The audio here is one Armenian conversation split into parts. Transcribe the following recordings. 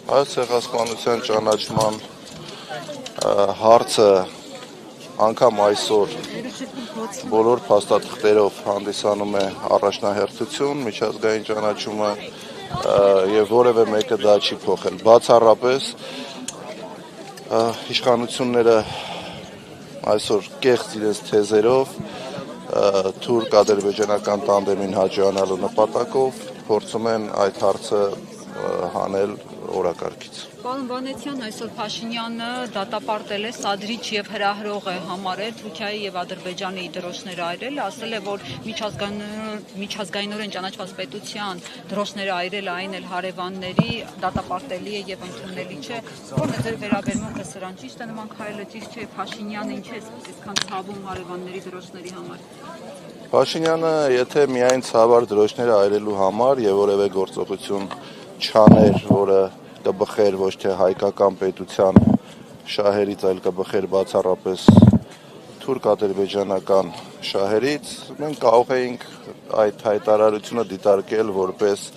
Այս ցեղասպանության ճանաչման հարցը անգամ այսօր բոլոր փաստաթղթերով հանդիսանում է առաջնահերթություն, միջազգային ճանաչումը եւ որևէ մեկը դա չի փոխել։ Բացառապես իշխանությունները այսօր կեղծ իրենց թեզերով թուրք-ադրբեջանական տանդեմին հաջողանալու նպատակով փորձում են այդ հարցը հանել օրակարգից։ Պարոն Վանեցյան, այսօր Փաշինյանը դատապարտել է, սադրիչ եւ հրահրող է համարել Թուրքիայի եւ Ադրբեջանի դրոշները այրել, ասել է, որ միջազգայինորեն ճանաչված պետության դրոշները այրել այն էլ հարևանների դատապարտելի է եւ ընդունելի չէ։ Ո՞րն է ձեր վերաբերմունքը սրան, ճիշտ է նման քայլը, ճիշտ չէ, Փաշինյանը ինչ է այսքան ցավում հարևանների դրոշների համար։ Փաշինյանը, եթե միայն ցավար դրոշները այրելու համար եւ որևէ գործողություն չաներ, որը կբխեր ոչ թե հայկական պետության շահերից, այլ կբխեր բացառապես թուրք-ադրբեջանական շահերից, մենք կարող էինք այդ հայտարարությունը դիտարկել որպես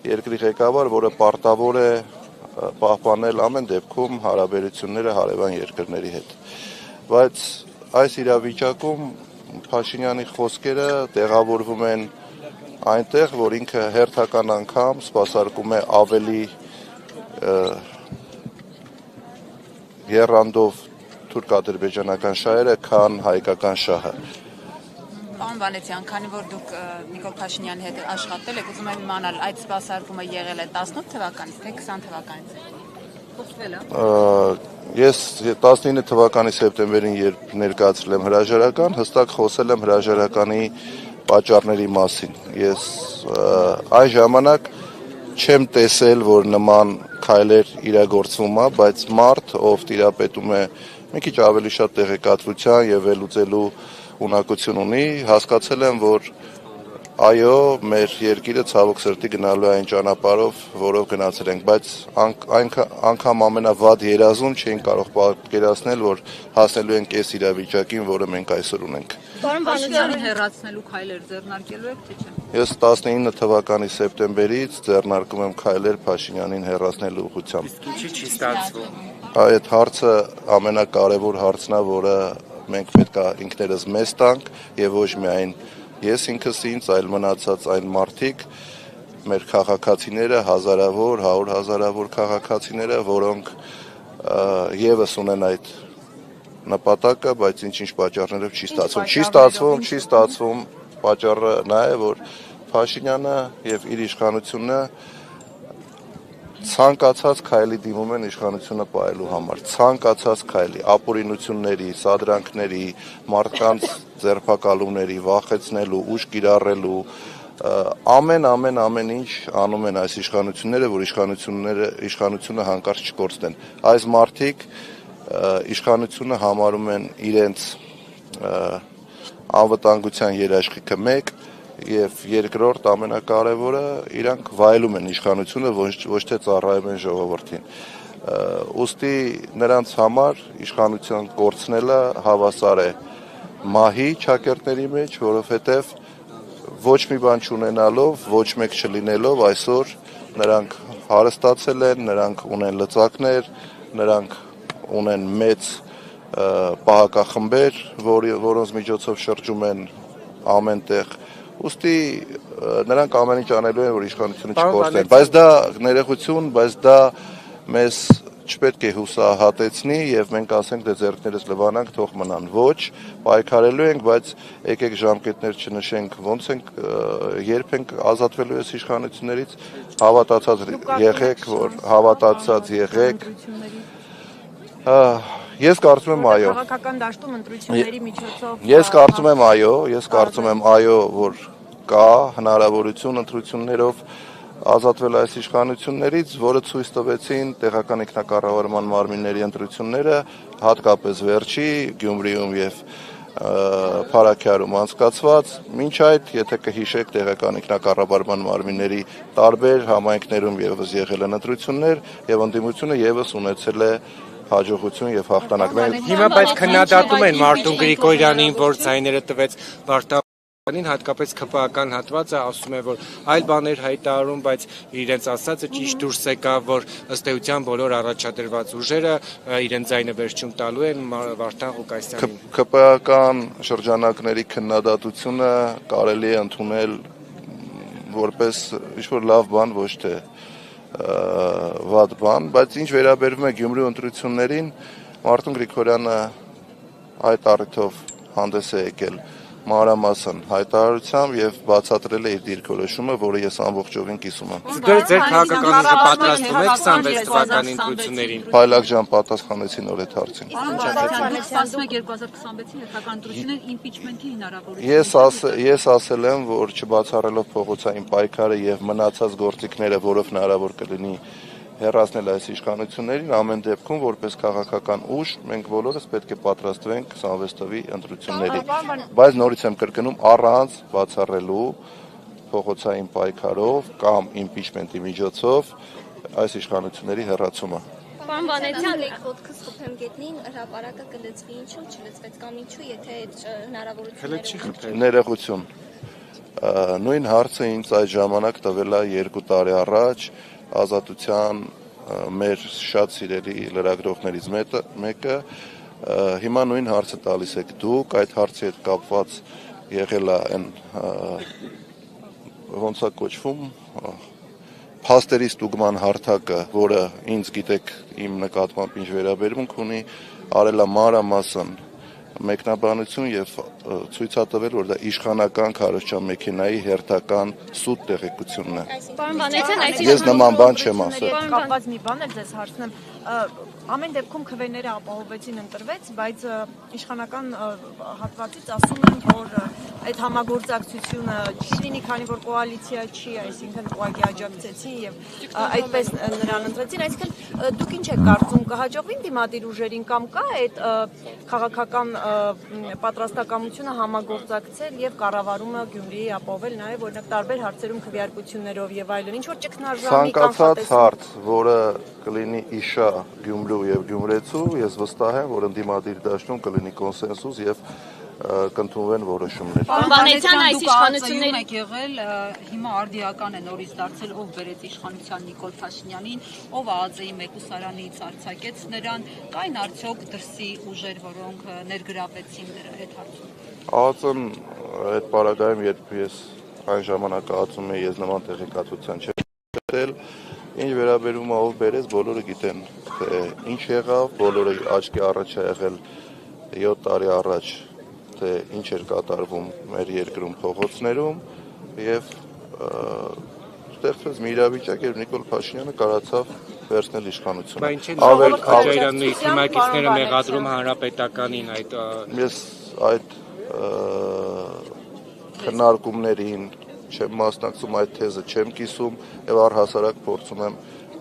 երկրի ղեկավար, որը պարտավոր է պահպանել ամեն դեպքում հարաբերությունները հարևան երկրների հետ։ Բայց այս իրավիճակում Փաշինյանի խոսքերը տեղավորվում են այնտեղ, որ ինքը հերթական անգամ սպասարկում է ավելի եռանդով թուրք-ադրբեջանական շահերը, քան հայկական շահը։ Պարոն Վանեցյան, քանի որ դուք Նիկոլ Փաշինյանի հետ աշխատել եք, ուզում եմ իմանալ, այդ սպասարկումը եղել է 18 թվականից, թե 20 թվականից։ Փոխվել է։ Ես 19 թվականի սեպտեմբերին, երբ ներկայացրել եմ հրաժարական, հստակ խոսել եմ հրաժարականի պատճառների մասին։ Ես այն ժամանակ չեմ տեսել, որ նման քայլեր իրագործվում է, բայց մարդ, ով տիրապետում է մի քիչ ավելի շատ տեղեկատվության եւ վերլուծելու ունակություն ունի, հասկացել եմ, որ այո, մեր երկիրը ցավոք սրտի գնալու է այն ճանապարհով, որով գնացել ենք, բայց անգամ ամենավատ երազում չէին կարող պատկերացնել, որ հասնելու ենք այս իրավիճակին, որը մենք այսօր ունենք։ Պարոն Վանեցյանին հեռացնելու քայլեր ձեռնարկելու եք, թե չէ։ Ես 19 թվականի սեպտեմբերից ձեռնարկում եմ քայլեր Փաշինյանին հեռացնելու ուղղությամբ։ Ինչի՞ չի ստացվում։ Այդ հարցը ամենակարևոր հարցն է, որը մենք պետք է ինքներս մեզ տանք եւ ոչ միայն ես ինքս ինձ, այլ մնացած այն մարդիկ, մեր քաղաքացիները, հազարավոր, 100 հազարավոր քաղաքացիները, որոնք եւս ունեն այդ նպատակը, բայց ինչ-ինչ պատճառներով չի ստացվում, պատճառը նա է, որ Փաշինյանը եւ իր իշխանությունը ցանկացած քայլի դիմում են իշխանությունը պահելու համար, ցանկացած քայլի, ապօրինությունների, սադրանքների, մարդկանց ձերբակալումների, վախեցնելու, ուժ կիրառելու, ամեն ինչ անում են այս իշխանությունները, որ իշխանությունը հանկարծ չկորցնեն։ Այս մարդիկ իշխանությունը համարում են իրենց անվտանգության երաշխիքը մեկ եւ երկրորդ ամենակարևորը իրանք վայելում են իշխանությունը, ոչ թե ծառայում են ժողովրդին։ Ուստի նրանց համար իշխանության կորցնելը հավասար է մահի ճակերտների մեջ, որովհետեւ ոչ մի բան չունենալով, ոչ մեկ չլինելով այսօր նրանք հարստացել են, նրանք ունեն լծակներ, նրանք ունեն մեծ պահակախմբեր, որոնց միջոցով շրջում են ամենտեղ։ Ուստի նրանք ամեն ինչ անելու են, որ իշխանությունը չկորցնեն, բայց դա ներողություն, բայց դա մեզ չպետք է հուսահատեցնի եւ մենք ասենք դե ձեռքներս լվանանք, թող մնան։ Ոչ, պայքարելու ենք, բայց եկեք ժամկետներ չնշենք, ոնց ենք, երբ ենք ազատվելու այս իշխանություններից, հավատացած եղեք, որ հավատացած եղեք։ Ես կարծում եմ այո։ Քաղաքական դաշտում ընտրությունների միջոցով Ես կարծում եմ այո, որ կա հնարավորություն ընտրություններով ազատվել այս իշխանություններից, որը ցույց տվեցին տեղական ինքնակառավարման մարմինների ընտրությունները, հատկապես վերջի Գյումրիում եւ Փարաքյարում անցկացված, մինչ այդ, եթե կհիշեք, տեղական ինքնակառավարման մարմինների տարբեր համայնքներում եւս եղել են ընտրություններ եւ ընդդիմությունը եւս ունեցել է հաջողություն եւ հաղթանակներ։ Հիմա բայց քննադատում են Մարտուն Գրիգորյանին, որ ձայները տվեց Հատկապես ԿՊԱ-ական հատվածը ասում է, որ այլ բաներ հայտարարում, բայց իրենց ասածը ճիշտ դուրս եկավ, որ ըստ էության բոլոր առաջադրված ուժերը իրենց ձայնը վերջում տալու են Վարդան Ղուկասյանին։ ԿՊԱ-ական շրջանակների քննադատությունը կարելի է ընդունել որպես ինչ-որ լավ բան, ոչ թե վատ բան, բայց ինչ վերաբերում է Գյումրու ընտրություններին, Մարտուն Գրիգորյանը այդ առիթով հանդես է եկել մանրամասն հայտարարությամբ եւ բացատրել է իր դիրքորոշումը, որը ես ամբողջովին կիսում եմ։ Ձեր քաղաքականությունը պատրաստվում է 26 թվականի ընտրություններին։ Փայլակ ջան պատասխանեցին նոր այդ հարցին։ Ասում եք 2026-ի հերթական ընտրություններ իմպիչմենթի հնարավորություն։ Ես ասել եմ, որ չբացառելով փողոցային պայքարը եւ մնացած գործիքները, որով հնարավոր կլինի հեռացնել այս իշխանություններին, ամեն դեպքում որպես քաղաքական ուժ մենք բոլորս պետք է պատրաստվենք 26 թվականի ընտրությունների, բայց նորից եմ կրկնում, առանց բացառելու փողոցային պայքարով կամ իմպիչմենտի միջոցով այս իշխանությունների հեռացումը։ Պարոն Վանեցյան, ոտքս խփեմ գետնին, հրապարակը կլծվի, ինչու չլծվեց կամ ինչու, եթե այդ հնարավորությունները ներողություն։ Նույն հարցը ինձ այդ ժամանակ տվել է 2 տարի առաջ Ազատության մեր շատ սիրելի լրագրողներից մեկը, հիմա նույն հարցը տալիս եք դուք, այդ հարցի հետ կապված եղել է այն ոնց է կոչվում փաստերի ստուգման հարթակը, որը ինձ գիտեք իմ նկատմամբ ինչ վերաբերմունք ունի, արել է մանրամասն մեկնաբանություն եւ ցույց է տվել, որ դա իշխանական քարոզչամեքենայի հերթական սուտ տեղեկությունն է։ Պարոն Վանեցյան, Ես նման բան չեմ ասել։ Կապված մի բան էլ ձեզ հարցնեմ, ամեն դեպքում քվեները ապահովեցին ընտրվեց, բայց իշխանական հատվածից ասում են, որ այդ համագործակցությունը չի լինի, քանի որ կոալիցիա չի, այսինքն ուղղակի աջակցեցին եւ այդպես նրան ընտրեցին, այսինքն դուք ինչ եք կարծում, կհաջողվի դիմադիր ուժերին կամ կա այդ քաղաքական պատրաստակամությունը համագործակցել եւ կառավարումը Գյումրիի ապահովել նաեւ օրինակ տարբեր հարցերում քվեարկություններով եւ այլն, ինչ որ ճգնաժամի Ցանկացած հարց, որը կլինի իշա Գյումրու եւ գյումրեցու, ես վստահ եմ, որ ընդդիմադիր դաշտում կլինի կոնսենսուս եւ կընդունվեն որոշումներ։ Պարոն Վանեցյան, այս իշխանությունների եք եղել, հիմա արդիական է նորից դարձել, ով բերեց իշխանության Նիկոլ Փաշինյանին, ով ԱԱԾ-ի մեկուսարանից արձակեց նրան, կային արդյոք դրսի ուժեր, որոնք ներգրավեցին այդ հարցում։ ԱԱԾ-ն այդ պարագայում, երբ ես այն ժամանակ ԱԱԾ-ում էի, ես նման տեղեկատվության չէի գտել, ինչ վերաբերում է ով բերեց, բոլորը գիտեն, թե ինչ եղավ, բոլորը աչքի առաջ է եղել 7 տարի առաջ, թե ինչ էր կատարվում մեր երկրում փողոցներում եւ ստեղծվեց մի իրավիճակ, երբ Նիկոլ Փաշինյանը կարողացավ վերցնել իշխանությունը։ Բայց ինչ են Ջայրանն ու թիմակիցները մեղադրում հանրապետականին այդ ես այդ քննարկումներին չեմ մասնակցում, այդ թեզը չեմ կիսում եւ առհասարակ փորձում եմ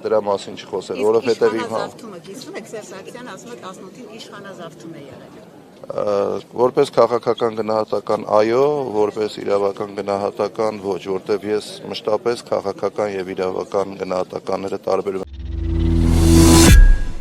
դրա մասին չխոսել, որովհետեւ իմ Իշխանազավթումը կիսում եք, Սերժ Սարգսյանը ասում է 18-ին իշխանազավթում է եղել։ Որպես քաղաքական գնահատական այո, որպես իրավական գնահատական ոչ, որտեղ ես մշտապես քաղաքական եւ իրավական գնահատականները տարբերում